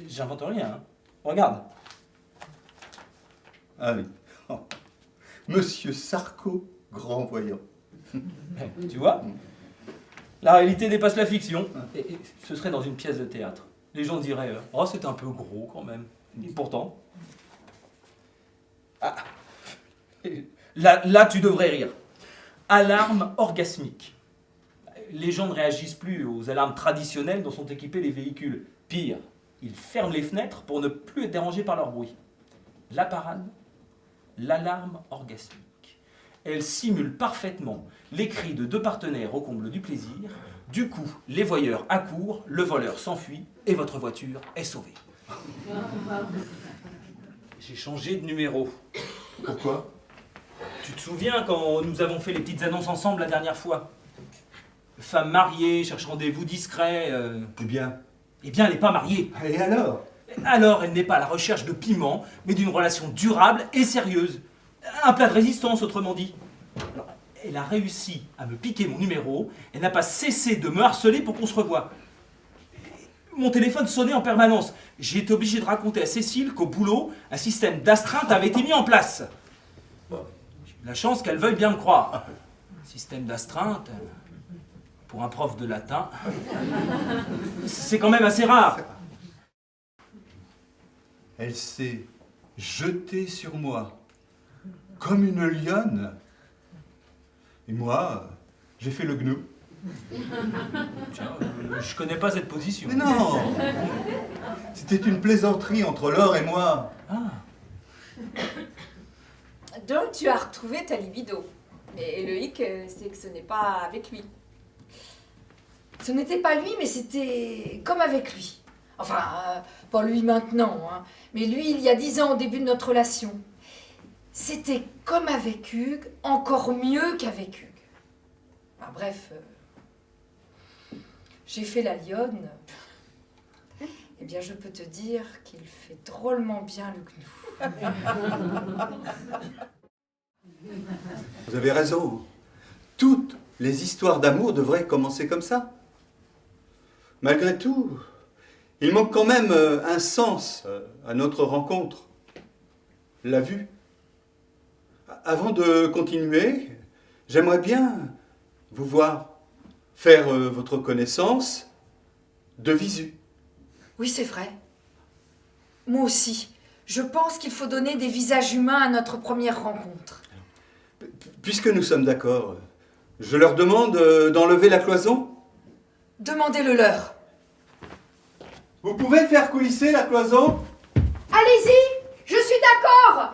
J'invente rien, hein. Regarde. Ah oui. Oh. Monsieur Sarko, grand voyant. Tu vois? La réalité dépasse la fiction. Et ce serait dans une pièce de théâtre. Les gens diraient « Oh, c'est un peu gros quand même. » Et pourtant... Ah. Là, tu devrais rire. Alarme orgasmique. Les gens ne réagissent plus aux alarmes traditionnelles dont sont équipés les véhicules. Pire, ils ferment les fenêtres pour ne plus être dérangés par leur bruit. La parade, l'alarme orgasmique. Elle simule parfaitement les cris de deux partenaires au comble du plaisir. Du coup, les voyeurs accourent, le voleur s'enfuit et votre voiture est sauvée. J'ai changé de numéro. Pourquoi? Tu te souviens quand nous avons fait les petites annonces ensemble la dernière fois? Femme mariée, cherche rendez-vous discret. Eh bien, elle n'est pas mariée. et alors? Alors, elle n'est pas à la recherche de piment, mais d'une relation durable et sérieuse. Un plat de résistance, autrement dit. Alors, elle a réussi à me piquer mon numéro, elle n'a pas cessé de me harceler pour qu'on se revoie. Mon téléphone sonnait en permanence. J'ai été obligé de raconter à Cécile qu'au boulot, un système d'astreinte avait été mis en place. J'ai eu la chance qu'elle veuille bien me croire. Un système d'astreinte, pour un prof de latin, c'est quand même assez rare. Elle s'est jetée sur moi, comme une lionne. Et moi, j'ai fait le gnou. Tiens, je connais pas cette position. Mais non! C'était une plaisanterie entre Laure et moi. Ah. Donc tu as retrouvé ta libido. Mais le hic, c'est que ce n'est pas avec lui. Ce n'était pas lui, mais c'était comme avec lui. Enfin, pas lui maintenant, hein, mais lui il y a 10 ans au début de notre relation. C'était comme avec Hugues, encore mieux qu'avec Hugues. Enfin, bref, j'ai fait la lionne. Eh bien, je peux te dire qu'il fait drôlement bien le gnou. Vous avez raison. Toutes les histoires d'amour devraient commencer comme ça. Malgré tout, il manque quand même un sens à notre rencontre. La vue. Avant de continuer, j'aimerais bien vous voir faire votre connaissance de visu. Oui, c'est vrai. Moi aussi. Je pense qu'il faut donner des visages humains à notre première rencontre. Puisque nous sommes d'accord, je leur demande d'enlever la cloison. Demandez-le leur. Vous pouvez faire coulisser la cloison? Allez-y, je suis d'accord.